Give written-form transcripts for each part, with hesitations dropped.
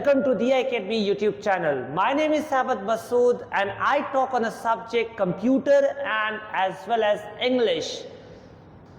Welcome to the Academy YouTube channel. My name is Sabat Masood and I talk on a subject computer and as well as English.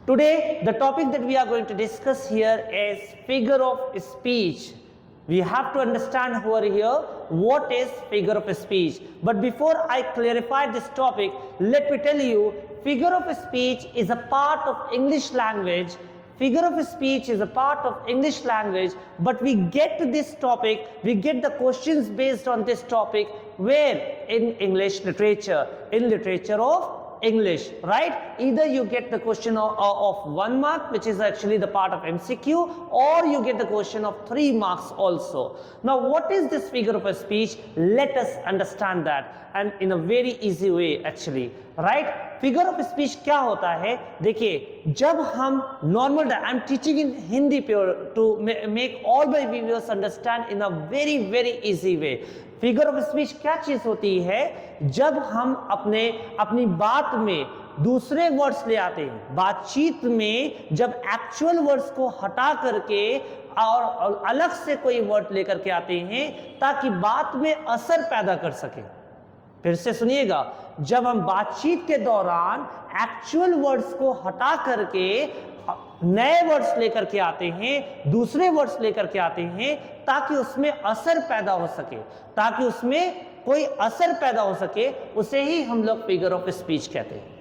Today the topic that we are going to discuss here is figure of speech. We have to understand over here what is figure of speech. But before I clarify this topic, let me tell you, figure of speech is a part of English language. Figure of speech is a part of English language, but we get to this topic, we get the questions based on this topic where in English literature, in literature of English, right? Either you get the question of 1 mark, which is actually the part of MCQ, or you get the question of 3 marks also. Now, what is this figure of a speech? Let us understand that, and in a very easy way actually, right? Figure of speech क्या होता है? देखिए, जब हम normal, I am teaching in Hindi pure to make all my viewers understand in a very very easy way. Figure of speech क्या चीज होती है? जब हम अपनी बात में दूसरे वर्ड्स ले आते हैं, बातचीत में जब एक्चुअल वर्ड्स को हटा करके और अलग से कोई वर्ड लेकर के आते हैं ताकि बात में असर पैदा कर सके. फिर से सुनिएगा, जब हम बातचीत के दौरान एक्चुअल वर्ड्स को हटा करके नए वर्ड्स लेकर के आते हैं, दूसरे वर्ड्स लेकर के आते हैं ताकि उसमें असर पैदा हो सके, ताकि उसमें कोई असर पैदा हो सके, उसे ही हम लोग फिगर ऑफ स्पीच कहते हैं.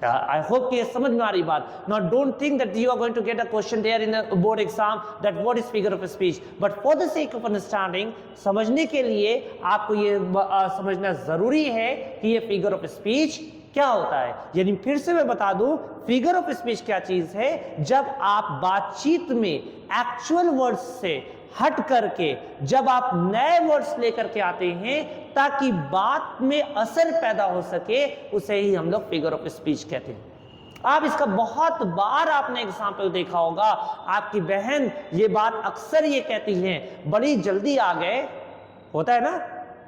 I hope कि समझ में आ रही बात. Now don't think that you are going to get a question there in a board exam that what is figure of speech. But for the sake of understanding, समझने के लिए आपको ये समझना जरूरी है कि ये figure of speech क्या होता है. यानी फिर से मैं बता दूं, फिगर ऑफ स्पीच क्या चीज है? जब आप बातचीत में एक्चुअल वर्ड्स से हट करके जब आप नए वर्ड्स लेकर के आते हैं ताकि बात में असर पैदा हो सके, उसे ही हम लोग फिगर ऑफ स्पीच कहते हैं. आप इसका बहुत बार आपने एग्जाम्पल देखा होगा. आपकी बहन ये बात अक्सर ये कहती है, बड़ी जल्दी आ गए, होता है ना?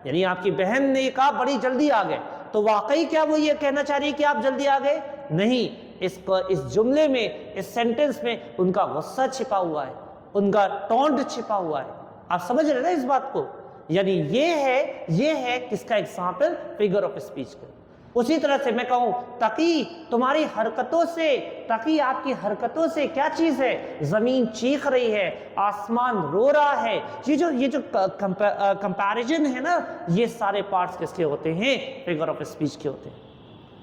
यानी आपकी बहन ने कहा बड़ी जल्दी आ गए, तो वाकई क्या वो ये कहना चाह रही है कि आप जल्दी आ गए? नहीं. इस जुमले में, इस सेंटेंस में उनका गुस्सा छिपा हुआ है, उनका टोंट छिपा हुआ है. आप समझ रहे ना इस बात को? यानी ये है किसका एग्जाम्पल? फिगर ऑफ स्पीच का. उसी तरह से मैं कहूं, तकी तुम्हारी हरकतों से, तकी आपकी हरकतों से क्या चीज है? जमीन चीख रही है, आसमान रो रहा है. ये जो कंपैरिजन है ना, ये सारे पार्ट्स किसके होते हैं? फिगर ऑफ स्पीच के होते हैं,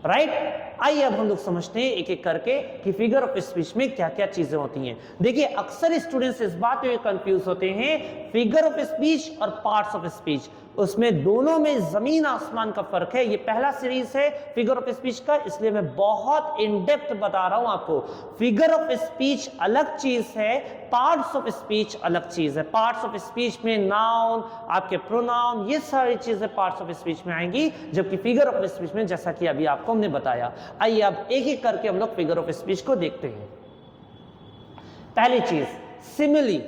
राइट? आइए अब हम लोग समझते हैं एक एक करके कि फिगर ऑफ स्पीच में क्या क्या चीजें होती हैं. देखिए, अक्सर स्टूडेंट्स इस बात में कंफ्यूज होते हैं, फिगर ऑफ स्पीच और पार्ट्स ऑफ स्पीच, उसमें दोनों में जमीन आसमान का फर्क है. ये पहला सीरीज है फिगर ऑफ स्पीच का, इसलिए मैं बहुत इन डेप्थ बता रहा हूं आपको. फिगर ऑफ स्पीच अलग चीज है, पार्ट्स ऑफ स्पीच अलग चीज है. पार्ट्स ऑफ स्पीच में नाउन, आपके प्रोनाउन, ये सारी चीजें पार्ट्स ऑफ स्पीच में आएंगी, जबकि फिगर ऑफ स्पीच में, जैसा कि अभी आपको हमने बताया. आइए अब एक एक करके हम लोग फिगर ऑफ स्पीच को देखते हैं. पहली चीज, सिमिली.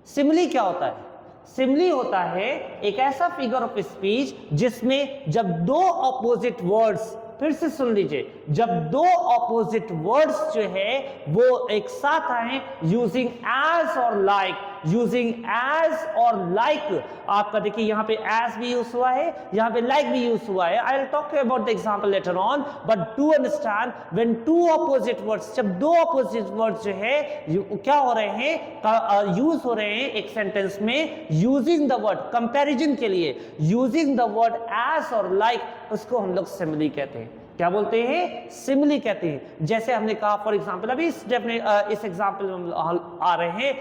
सिमिली क्या होता है? सिमिली होता है एक ऐसा फिगर ऑफ स्पीच जिसमें जब दो ऑपोजिट वर्ड्स, फिर से सुन लीजिए, जब दो ऑपोजिट वर्ड्स जो है वो एक साथ आए, यूजिंग एज और लाइक, यूजिंग एज और लाइक. आपका देखिए यहां पे एज भी यूज हुआ है, यहां पे लाइक भी यूज हुआ है. I will talk about the example later on, but to understand, when two opposite words, जब दो ऑपोजिट वर्ड्स जो है क्या हो रहे हैं? यूज हो रहे हैं एक सेंटेंस में, यूजिंग द वर्ड, कंपैरिजन के लिए यूजिंग द वर्ड एज और लाइक, उसको हम लोग सिमिली कहते हैं. क्या बोलते हैं? सिमिली कहते हैं. जैसे हमने कहा, फॉर एग्जांपल, अभी इस एग्जांपल में हम आ रहे हैं,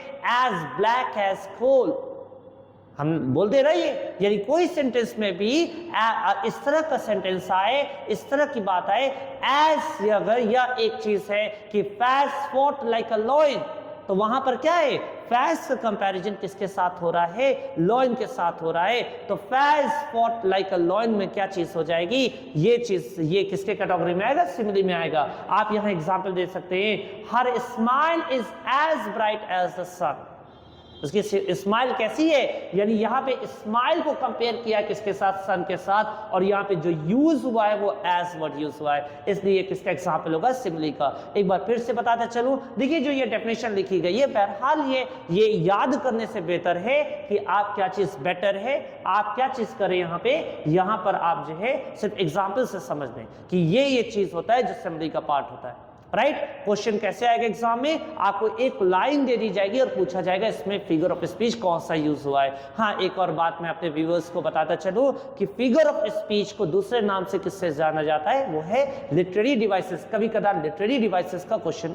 एज ब्लैक एज कोल. हम बोलते रहिए, यानी कोई सेंटेंस में भी इस तरह का सेंटेंस आए, इस तरह की बात आए, एज अगर या एक चीज है कि Faiz fought like a lion, तो वहां पर क्या है? फैज का कंपैरिजन किसके साथ हो रहा है? लॉयन के साथ हो रहा है. तो Faiz fought like a lion में क्या चीज हो जाएगी? ये चीज, ये किसके कैटेगरी में आएगा? सिमिली में आएगा. आप यहां एग्जांपल दे सकते हैं, her smile is as bright as the sun. उसकी स्माइल कैसी है, यानी यहाँ पे स्माइल को कंपेयर किया किसके साथ, सन के साथ, और यहाँ पे जो यूज हुआ है वो एज वर्ड यूज हुआ है, इसलिए किसका एग्जाम्पल होगा, सिमिली का। एक बार फिर से बताते चलूं, देखिए जो ये डेफिनेशन लिखी गई है, बहरहाल ये याद करने से बेहतर है कि आप क्या चीज बेटर है, आप क्या चीज करें यहाँ पे, यहाँ पर आप जो है सिर्फ एग्जाम्पल से समझ लें कि ये चीज होता है जो सिमिली का पार्ट होता है। राइट, क्वेश्चन कैसे आएगा एग्जाम में, आपको एक लाइन दे दी जाएगी और पूछा जाएगा इसमें फिगर ऑफ स्पीच कौन सा यूज हुआ है। हाँ, एक और बात मैं अपने व्यूअर्स को बताता चलूं कि फिगर ऑफ स्पीच को दूसरे नाम से किससे जाना जाता है, वो है लिटरेरी डिवाइसेस। कभी कभार लिटरेरी डिवाइसेस का क्वेश्चन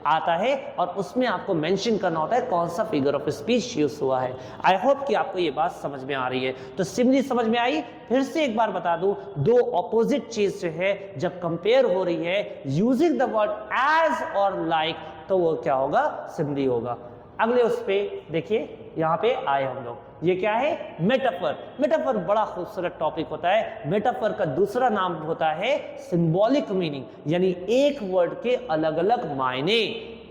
आता है और उसमें आपको मेंशन करना होता है कौन सा फिगर ऑफ स्पीच यूज हुआ है। आई होप कि आपको ये बात समझ में आ रही है। तो सिमिली समझ में आई, फिर से एक बार बता दूं, दो ऑपोजिट चीज जो है जब कंपेयर हो रही है यूजिंग द वर्ड एज और लाइक, तो वो क्या होगा, सिमिली होगा। अगले उस पे देखिए, यहां पे आए हम लोग, ये क्या है, मेटाफर। मेटाफर बड़ा खूबसूरत टॉपिक होता है। मेटाफर का दूसरा नाम होता है सिंबॉलिक मीनिंग, यानी एक वर्ड के अलग अलग मायने,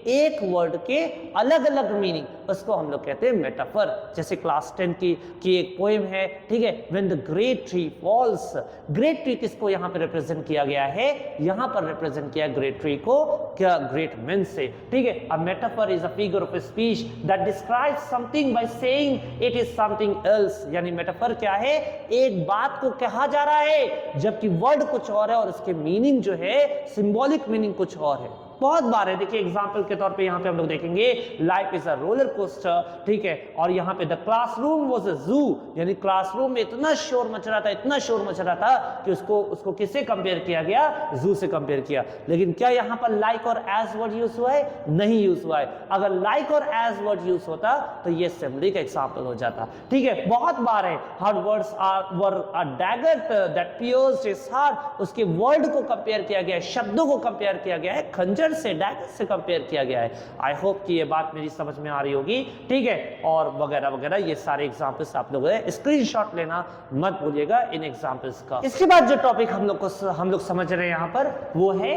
एक वर्ड के अलग अलग मीनिंग, उसको हम लोग कहते हैं मेटाफर। जैसे क्लास 10 की एक पोएम है, ठीक है, when the great tree falls. Great tree किसको यहाँ पे रिप्रेजेंट किया गया है, यहाँ पर रिप्रेजेंट किया ग्रेट ट्री को क्या, ग्रेट मेन से, ठीक है। A metaphor is a figure of speech that describes something by saying it is something else. यानी मेटाफर क्या है, एक बात को कहा जा रहा है जबकि वर्ड कुछ और है और उसके मीनिंग जो है, सिंबॉलिक मीनिंग कुछ और है। बहुत बार है, देखिए एग्जाम्पल के तौर पे यहाँ पे हम लोग देखेंगे, life is a roller coaster, ठीक है, और यहाँ पे द क्लासरूम वाज अ जू, यानी क्लासरूम में इतना शोर मच रहा था, इतना शोर मच रहा था कि उसको किससे कंपेयर किया गया, जू से कंपेयर किया। लेकिन क्या यहाँ पर लाइक और एज वर्ड यूज हुआ है, नहीं यूज हुआ है। अगर लाइक और एज वर्ड यूज होता तो ये सिमिली का एग्जाम्पल हो जाता, ठीक है। बहुत बार है, हर words were a dagger that pierced his heart, उसके वर्ड को कंपेयर किया गया है, शब्दों को कंपेयर किया गया है, खंजर से, डैगर से कंपेयर किया गया है। आई होप कि ये बात मेरी समझ में आ रही होगी, ठीक है। और वगैरह वगैरह ये सारे एग्जांपल्स आप लोग स्क्रीनशॉट लेना मत भूलिएगा इन एग्जांपल्स का। इसके बाद जो टॉपिक हम लोग समझ रहे हैं यहाँ पर, वो है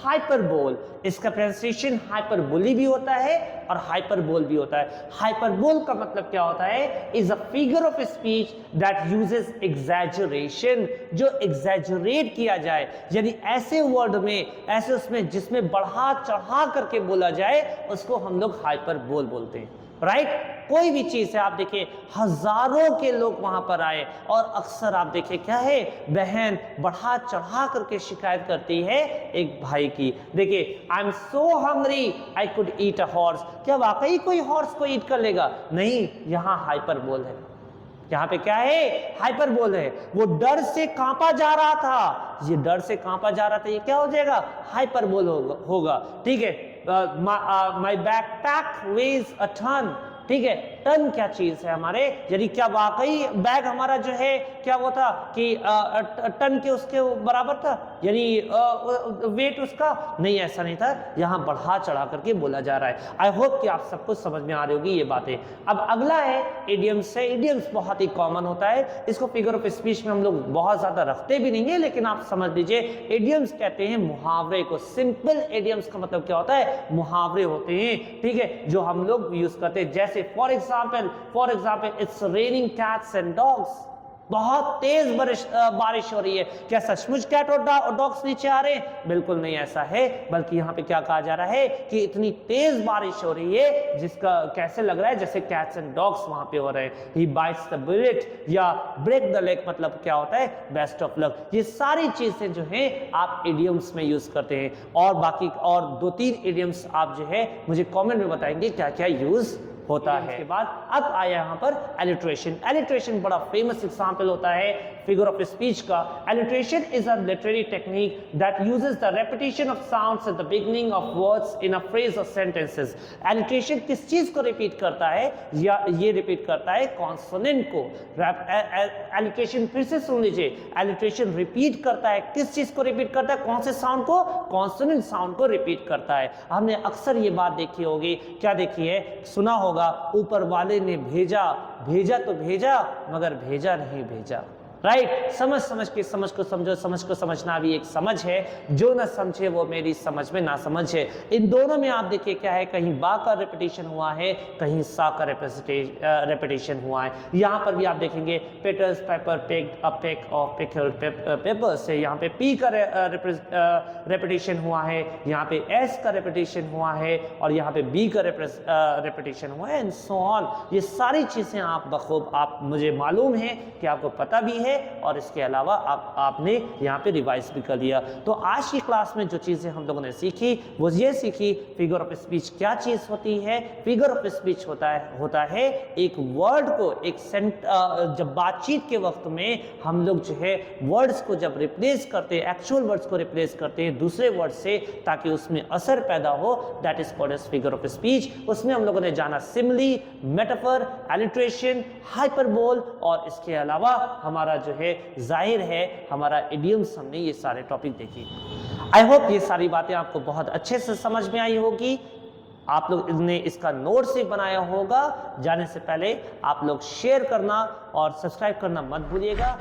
हाइपरबोल। इसका प्रोनाउंसिएशन हाइपरबोली भी होता है और हाइपरबोल भी होता है। हाइपरबोल का मतलब क्या होता है, is a figure of speech that uses exaggeration, जो एग्जैजरेट किया जाए, यानी ऐसे वर्ड में, ऐसे उसमें जिसमें बढ़ा चढ़ा करके बोला जाए, उसको हम लोग हाइपरबोल बोलते हैं। राइट, कोई भी चीज है, आप देखिए हजारों के लोग वहां पर आए और अक्सर आप देखिए क्या है, बहन बढ़ा चढ़ा करके शिकायत करती है एक भाई की। देखिए, I am so hungry I could eat a horse. क्या वाकई कोई हॉर्स को ईट कर लेगा? नहीं, यहां हाइपरबोल है। यहाँ पे क्या है, हाइपरबोल है। वो डर से कांपा जा रहा था, ये डर से कांपा जा रहा था, ये क्या हो जाएगा, हाइपरबोल होगा, ठीक है। My backpack weighs a ton, ठीक है। टन क्या चीज है हमारे, यानी क्या वाकई बैग हमारा जो है क्या वो था कि टन के उसके बराबर था, यानी वेट उसका, नहीं, ऐसा नहीं था। यहां बढ़ा चढ़ा करके बोला जा रहा है। आई होप कि आप सबको समझ में आ रही होगी ये बातें। अब अगला है इडियम्स है। इडियम्स बहुत ही कॉमन होता है, इसको फिगर ऑफ स्पीच में हम लोग बहुत ज्यादा रखते भी नहीं है, लेकिन आप समझ लीजिए इडियम्स कहते हैं मुहावरे को। सिंपल इडियम्स का मतलब क्या होता है, मुहावरे होते हैं, ठीक है, जो हम लोग यूज करते हैं। जैसे for example it's raining cats and dogs, बहुत तेज बारिश हो रही है। क्या सचमुच कैट और डॉग्स नीचे आ रहे हैं? बिल्कुल नहीं ऐसा है, बल्कि यहाँ पे क्या कहा जा रहा है कि इतनी तेज बारिश हो रही है जिसका कैसे लग रहा है जैसे कैट्स एंड डॉग्स वहां पे हो रहे हैं। ही बाइट्स द बुलेट या ब्रेक द लेग, मतलब क्या होता है, बेस्ट ऑफ लक। ये सारी चीजें जो है आप इडियम्स में यूज करते हैं, और बाकी और 2-3 इडियम्स आप जो है मुझे कॉमेंट में बताएंगे क्या क्या यूज होता है। इसके बाद अब आया यहाँ पर एलिट्रेशन। एलिट्रेशन बड़ा फेमस एग्जांपल होता है फिगर ऑफ स्पीच का। Alliteration is a literary technique that uses the repetition of sounds at the beginning of words in a phrase और सेंटेंसेस। एलिट्रेशन किस चीज को रिपीट करता है, या ये रिपीट करता है कॉन्सोनेंट को। एलिट्रेशन फिर से सुन लीजिए, एलिट्रेशन रिपीट करता है किस चीज को रिपीट करता है, कौन से साउंड को, कॉन्सोनेंट साउंड को रिपीट करता है। हमने अक्सर ये बात देखी होगी, क्या देखी है, सुना होगा, ऊपर वाले ने भेजा, भेजा तो भेजा मगर भेजा नहीं भेजा। राइट। समझ समझ के समझ को समझो, समझ को समझना भी एक समझ है, जो ना समझे वो मेरी समझ में ना समझ है। इन दोनों में आप देखिए क्या है, कहीं बा का रिपीटेशन हुआ है, कहीं सा का रिपीटेशन हुआ है। यहाँ पर भी आप देखेंगे Peter's pepper picked a peck of pickled peppers से यहाँ पे पी का रिपीटेशन हुआ है, यहाँ पे एस का रिपीटेशन हुआ है और यहाँ पे बी का रिपीटेशन हुआ है एंड सो ऑन। ये सारी चीजें आप बखूब आप मुझे मालूम है कि आपको पता भी है और इसके अलावा आपने यहाँ पे रिवाइज भी कर लिया। तो आज की क्लास में जो चीजें हम लोगों ने सीखी वो ये सीखी, फिगर ऑफ स्पीच क्या चीज होती है। फिगर ऑफ स्पीच होता है एक वर्ड को एक जब बातचीत के वक्त में हम लोग जो है वर्ड्स को जब रिप्लेस करते हैं, एक्चुअल वर्ड्स को रिप्लेस करते हैं दूसरे वर्ड से ताकि उसमें असर पैदा हो, that is called as figure of speech. उसमें हम लोगों ने जाना सिमिली, मेटाफर, एलिट्रेशन, हाइपरबोल और इसके अलावा हमारा जो है जाहिर है हमारा इडियम्स, हमने ये सारे टॉपिक देखे। आई होप ये सारी बातें आपको बहुत अच्छे से समझ में आई होगी। आप लोग ने इसका नोट्स भी बनाया होगा। जाने से पहले आप लोग शेयर करना और सब्सक्राइब करना मत भूलिएगा।